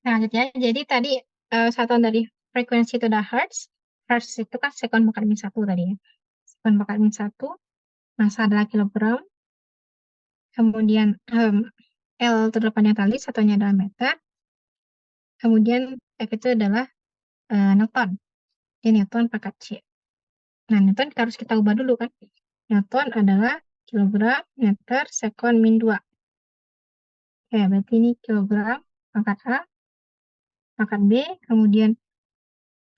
Nah, jadi tadi satuan dari frekuensi itu udah hertz. Hertz itu kan sekon pangkat min 1 tadi ya. Sekon pangkat min 1, massa adalah kilogram. Kemudian L itu adalah panjang tali, satunya adalah meter. Kemudian F itu adalah Newton. Jadi Newton pangkat C. Nah, Newton harus kita ubah dulu kan. Newton adalah kilogram, meter, sekon, min 2. Oke, berarti ini kilogram, pangkat A, pangkat B, kemudian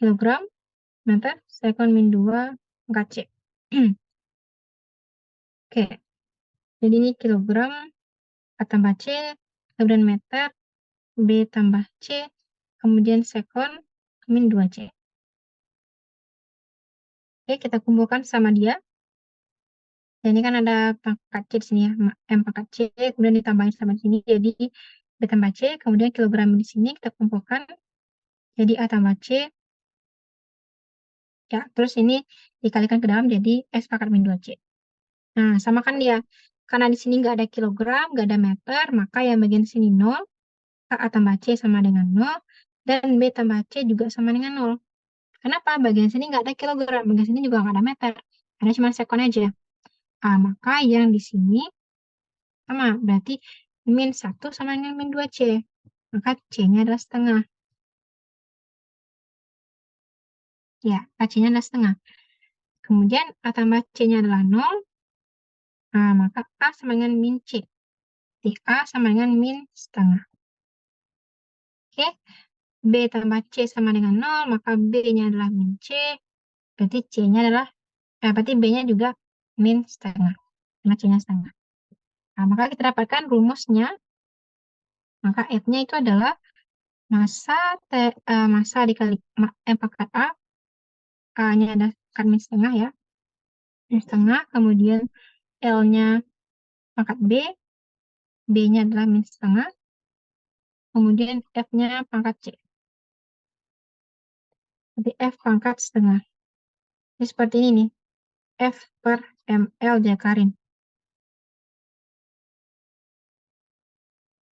kilogram, meter, sekon, min 2, pangkat C. Oke, jadi ini kilogram, A tambah C, kemudian meter, B tambah C, kemudian sekon, min 2C. Oke, kita kumpulkan sama dia. Dan ini kan ada pangkat C di sini ya, M pangkat C, kemudian ditambahin sama di sini, jadi B tambah C, kemudian kilogram di sini kita kumpulkan, jadi A tambah C, ya, terus ini dikalikan ke dalam, jadi S pangkat min 2C. Nah, samakan dia. Karena di sini nggak ada kilogram, nggak ada meter, maka yang bagian sini 0, A tambah C sama dengan 0, dan B tambah C juga sama dengan 0. Kenapa? Bagian sini nggak ada kilogram, bagian sini juga nggak ada meter. Ada cuma sekon aja. Maka yang di sini sama, berarti min 1 sama dengan min 2C. Maka C-nya adalah setengah. Ya, C-nya adalah setengah. Kemudian A tambah C-nya adalah 0, maka A sama dengan min C. Jadi A sama dengan min setengah. Oke, B tambah C sama dengan 0, maka B-nya adalah min C. Berarti C-nya adalah, berarti B-nya juga min setengah. Karena C-nya setengah. Nah, maka kita dapatkan rumusnya. Maka F-nya itu adalah massa dikali M pangkat A. A-nya adalah pangkat min setengah ya. Min setengah, kemudian L-nya pangkat B. B-nya adalah min setengah. Kemudian F-nya pangkat C. Jadi F pangkat setengah. Jadi seperti ini nih. F per ml jakarin.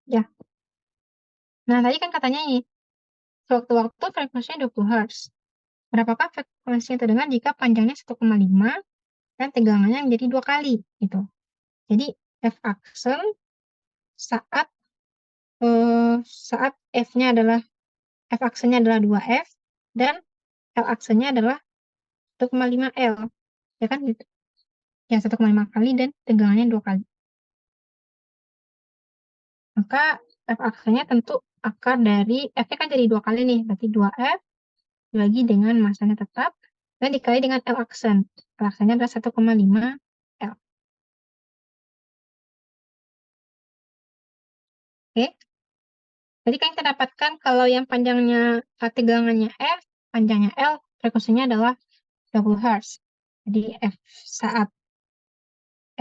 Ya. Nah, tadi kan katanya ini, sewaktu-waktu frekuensinya 20 Hz. Berapakah frekuensi yang terdengar jika panjangnya 1,5 dan tegangannya menjadi 2 kali? Gitu. Jadi, F aksen saat saat F aksennya adalah 2F dan L aksennya adalah 1,5 L. Ya kan? Gitu. Ya, 1,5 kali dan tegangannya 2 kali. Maka F aksennya tentu akar dari F-nya kan jadi 2 kali nih, berarti 2F dibagi dengan masanya tetap dan dikali dengan L aksen. L aksennya adalah 1,5 L. Oke. Jadi kan kita dapatkan kalau yang panjangnya tegangannya F, panjangnya L, frekuensinya adalah 20 Hz. Jadi F saat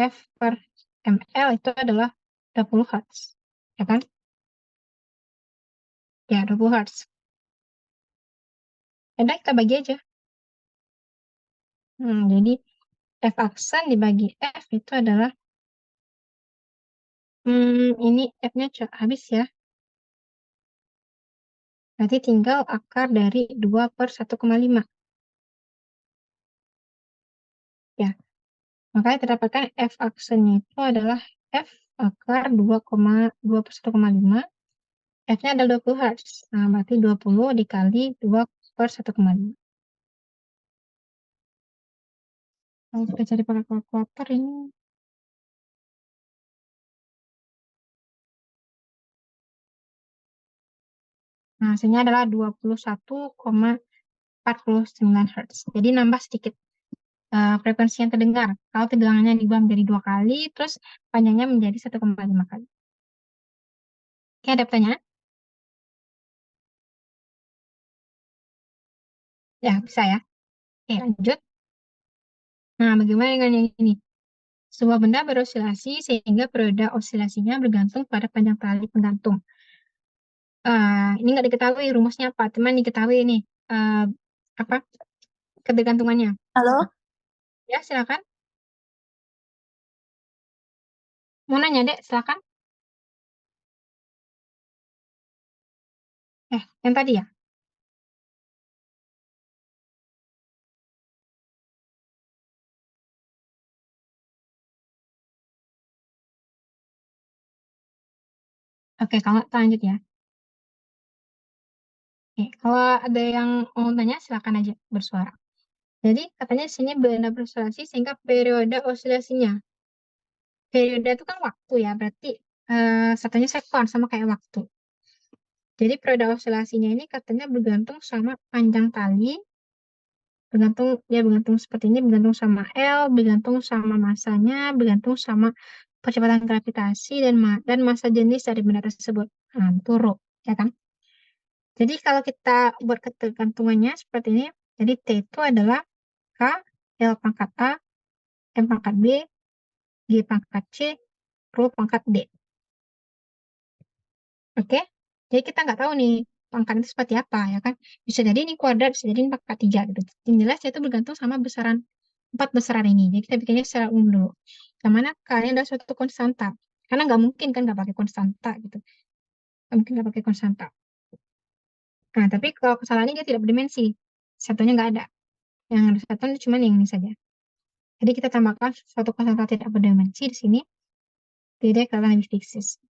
F per ml itu adalah 20 Hz. Ya kan? Ya, 20 Hz. Udah kita bagi aja. Jadi F aksen dibagi F itu adalah ini F-nya habis ya. Berarti tinggal akar dari 2 per 1,5. Ya, makanya terdapatkan F aksennya itu adalah F akar 2,2 per 1,5. F-nya adalah 20 Hz. Nah, berarti 20 dikali 2 per 1,5. Kalau kita cari pakai kalkulator ini. Nah, hasilnya adalah 21,49 Hz. Jadi nambah sedikit frekuensi yang terdengar. Kalau tegangannya diubah menjadi 2 kali, terus panjangnya menjadi 1,5 kali. Oke, ada pertanyaan? Ya, bisa ya. Oke, lanjut. Nah, bagaimana dengan yang ini? Sebuah benda berosilasi sehingga periode osilasinya bergantung pada panjang tali penggantung. Ini nggak diketahui rumusnya apa, teman diketahui ini apa ketergantungannya. Halo, Ya, silakan. Mau nanya, Dek, silakan. Yang tadi ya? Oke, kalau lanjut ya. Oke, kalau ada yang mau tanya, silakan aja bersuara. Jadi, katanya di sini benda beroscilasi sehingga periode osilasinya. Periode itu kan waktu ya, berarti satunya sekon, sama kayak waktu. Jadi, periode osilasinya ini katanya bergantung sama panjang tali, bergantung seperti ini, bergantung sama L, bergantung sama masanya, bergantung sama percepatan gravitasi dan massa jenis dari benda tersebut. Nah, itu rho, ya kan? Jadi kalau kita buat ketergantungannya seperti ini, jadi T itu adalah K, L pangkat A, M pangkat B, G pangkat C, rho pangkat D. Oke? Jadi kita nggak tahu nih pangkat itu seperti apa, ya kan? Bisa jadi ini kuadrat, bisa jadi ini pangkat 3 gitu. Yang jelas itu bergantung sama besaran 4 besaran ini. Jadi kita bikinnya secara umum dulu. Yang mana K ini adalah suatu konstanta. Karena nggak mungkin kan nggak pakai konstanta gitu. Nggak mungkin nggak pakai konstanta. Nah, tapi kalau kesalahannya dia tidak berdimensi. Satunya nggak ada. Yang ada satu cuma yang ini saja. Jadi kita tambahkan suatu konstanta tidak berdimensi di sini. Jadi kelihatan lebih fiksis.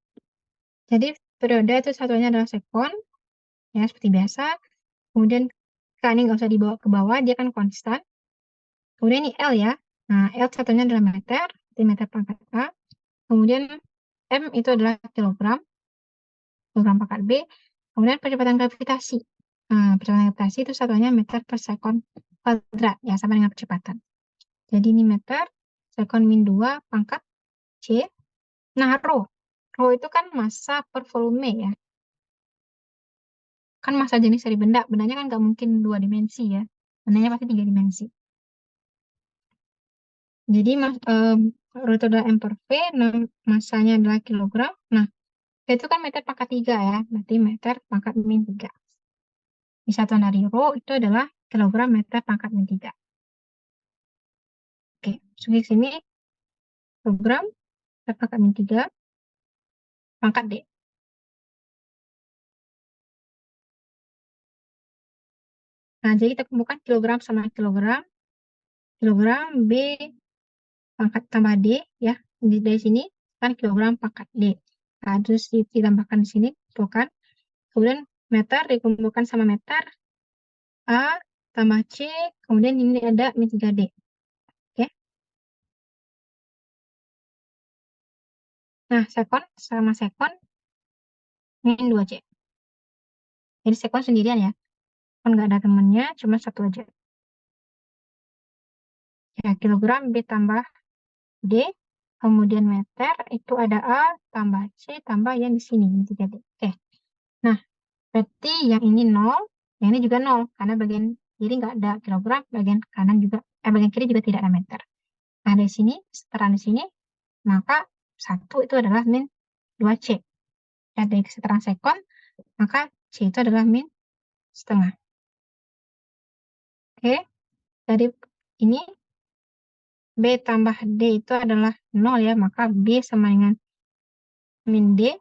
Jadi periode itu satunya adalah sekon, ya seperti biasa. Kemudian K ini nggak usah dibawa ke bawah, dia kan konstan. Kemudian ini L ya. Nah, L satunya adalah meter, jadi meter pangkat A. Kemudian M itu adalah kilogram, kilogram pangkat B. Kemudian percepatan gravitasi. Nah, percepatan gravitasi itu satunya meter per sekon kuadrat, ya sama dengan percepatan. Jadi ini meter, sekon min 2 pangkat C. Nah, rho. Rho itu kan massa per volume ya. Kan massa jenis dari benda. Bendanya kan nggak mungkin 2 dimensi ya. Bendanya pasti 3 dimensi. Jadi rho itu adalah M per V, nah, massanya adalah kilogram. Nah, V itu kan meter pangkat 3 ya. Berarti meter pangkat min 3. Di satuan dari rho itu adalah kilogram meter pangkat min 3. Oke, masuk ke sini. Kilogram meter pangkat min 3 pangkat D. Nah, jadi kita kumpulkan kilogram sama kilogram. Kilogram B pangkat tambah D ya. Dari sini kan kilogram pangkat D. Nah, terus ditambahkan di sini, kumpulkan. Kemudian meter dikumpulkan sama meter. A tambah C. Kemudian ini ada min 3D. Oke. Nah, sekon sama sekon min 2C. Jadi sekon sendirian ya. Kan nggak ada temennya, cuma satu aja. Ya, kilogram B tambah D. Kemudian meter itu ada A tambah C tambah yang di sini min 3D. Oke. Nah, berarti yang ini 0, yang ini juga 0. Karena bagian kiri nggak ada kilogram, bagian kanan juga, bagian kiri juga tidak ada meter. Nah, dari sini, kesetaraan di sini, maka 1 itu adalah min 2C. Dan dari kesetaraan sekon, maka C itu adalah min setengah. Oke, dari ini B tambah D itu adalah 0 ya, maka B sama dengan min D.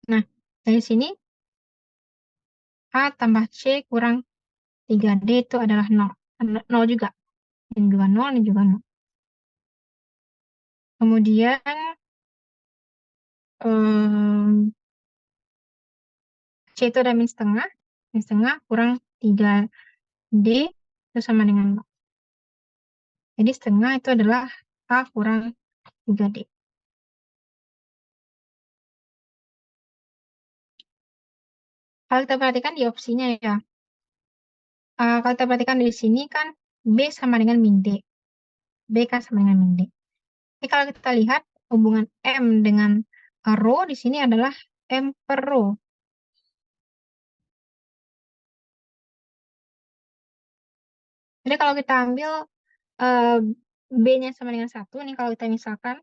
Nah, dari sini A tambah C kurang 3D itu adalah 0. 0 juga. Ini juga 0, ini juga 0. Kemudian C itu ada min setengah. Min setengah kurang 3D itu sama dengan 0. Jadi setengah itu adalah A kurang 3D. Kalau kita perhatikan di opsinya ya, kalau kita perhatikan di sini kan B sama dengan min D. B kan sama dengan min D. Jadi kalau kita lihat hubungan M dengan rho di sini adalah M per rho. Jadi kalau kita ambil B-nya sama dengan 1, nih kalau kita misalkan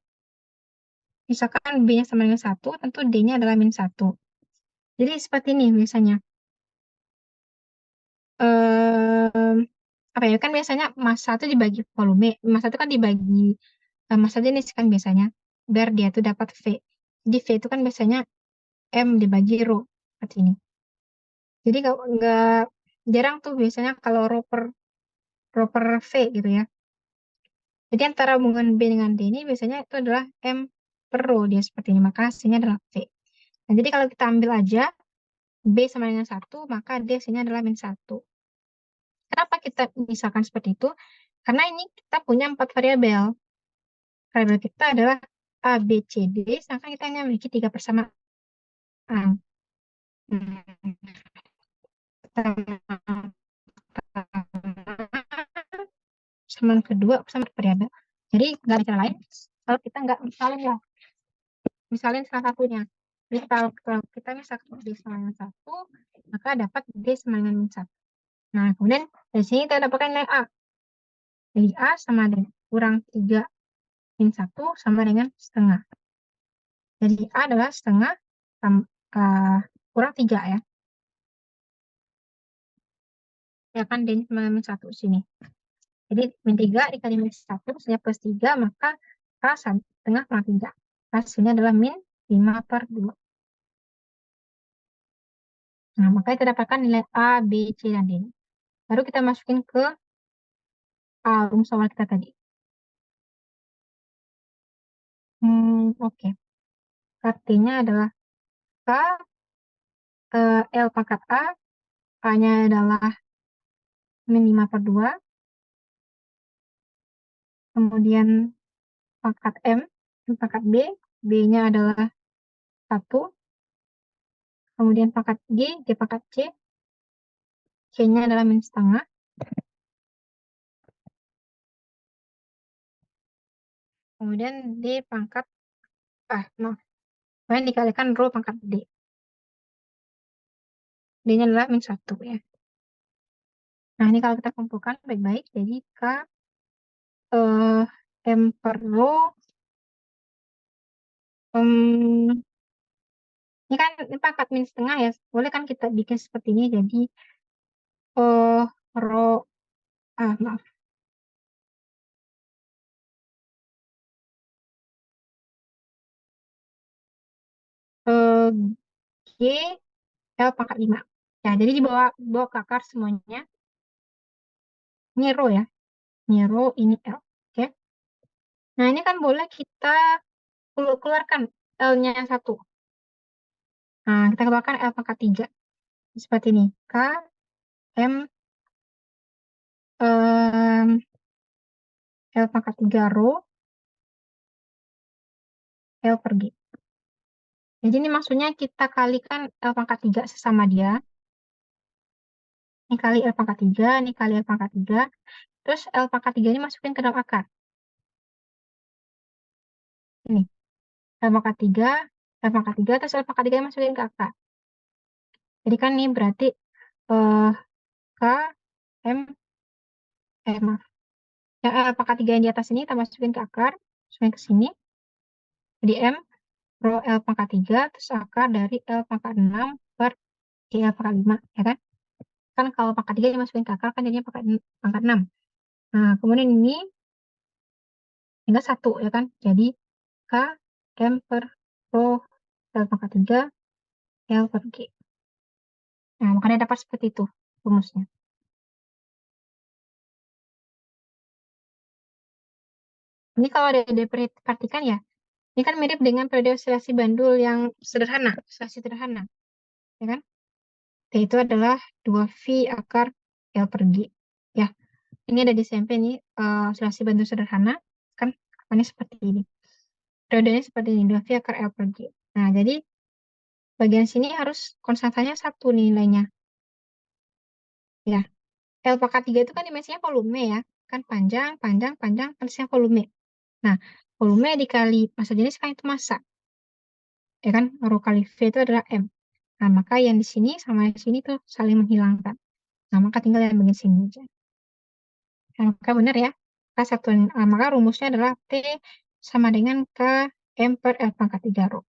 B-nya sama dengan 1, tentu D-nya adalah min 1. Jadi seperti ini biasanya. Eh, apa ya, kan biasanya massa itu dibagi volume. Massa itu kan dibagi massa jenis kan biasanya. Biar dia tuh dapat V. Jadi V itu kan biasanya M dibagi rho seperti ini. Jadi kalau nggak jarang tuh biasanya kalau rho per V gitu ya. Jadi antara hubungan B dengan D ini biasanya itu adalah M per rho dia seperti ini. Maka hasilnya adalah V. Nah, jadi kalau kita ambil aja B sama dengan 1, maka D hasilnya adalah min 1. Kenapa kita misalkan seperti itu? Karena ini kita punya 4 variabel. Variabel kita adalah A, B, C, D, sedangkan kita hanya memiliki 3 persamaan. Persamaan kedua, persamaan variabel. Jadi nggak ada cara lain kalau kita nggak misalin ya. Misalin salah satunya. Misal kalau kita misalkan D sama dengan 1, maka dapat D sama dengan min 1. Nah, kemudian dari sini kita dapatkan nilai A. Jadi A sama dengan kurang 3 min 1 sama dengan setengah. Jadi A adalah setengah kurang 3 ya. Ya kan, D sama dengan min 1 sini. Jadi min 3 dikali min 1, hasilnya plus 3, maka A setengah kurang 3. Hasilnya adalah min 5 per 2. Nah, maka kita dapatkan nilai A, B, C, dan D. Baru kita masukin ke rumus awal kita tadi. Oke. Artinya adalah K, L pangkat A, A-nya adalah min 5 per 2. Kemudian pangkat M pangkat B, B-nya adalah 1. Kemudian pangkat G pangkat C, C-nya adalah min setengah. Kemudian D pangkat, kemudian dikalikan rho pangkat D. D-nya adalah min 1 ya. Nah, ini kalau kita kumpulkan baik-baik, jadi K M per rho, ini kan ini pangkat min setengah ya. Boleh kan kita bikin seperti ini, jadi rho, maaf. G L pangkat 5. Ya, jadi dibawa ke akar semuanya. Ini rho ya. Ini rho, ini L. Oke. Nah, ini kan boleh kita keluarkan L-nya 1. Nah, kita keluarkan L pangkat 3. Seperti ini. K, M, L pangkat 3 rho, L per G. Jadi ini maksudnya kita kalikan L pangkat 3 sesama dia. Ini kali L pangkat 3, ini kali L pangkat 3. Terus L pangkat 3 ini masukin ke dalam akar. Ini. L pangkat 3, L pangkat 3, terus L pangkat 3 ini masukin ke akar. Jadi kan ini berarti K, M, maaf. Yang L pangkat 3 yang di atas ini kita masukin ke akar. Masukin ke sini. Jadi M, rho L pangkat 3, terus akar dari L pangkat 6 per G L pangkat 5. Ya kan? Kan kalau pangkat 3 dimasukin ke akar kan jadinya pangkat 6. Nah, kemudian ini tinggal 1 ya kan. Jadi K M per rho L pangkat 3 L per G. Nah, makanya dapat seperti itu rumusnya. Ini kalau diperhatikan ya, ini kan mirip dengan periode oscilasi Bandul yang sederhana, oscilasi sederhana. Ya kan? Yaitu adalah 2V akar L per G. Ya, ini ada di SMP nih, oscilasi Bandul sederhana. Kan, ini seperti ini. Periodenya seperti ini, 2V akar L per G. Nah, jadi bagian sini harus konstantanya 1 nilainya. Ya, L pangkat 3 itu kan dimensinya volume ya. Kan panjang, panjang, panjang, panjangnya volume. Nah, volume dikali massa jenis kan itu massa. Ya kan, rho kali V itu adalah M. Nah, maka yang di sini sama yang di sini tuh saling menghilangkan. Nah, maka tinggal yang bagian sini aja. Nah, maka benar ya. Maka rumusnya adalah T sama dengan K M per L pangkat 3 rho.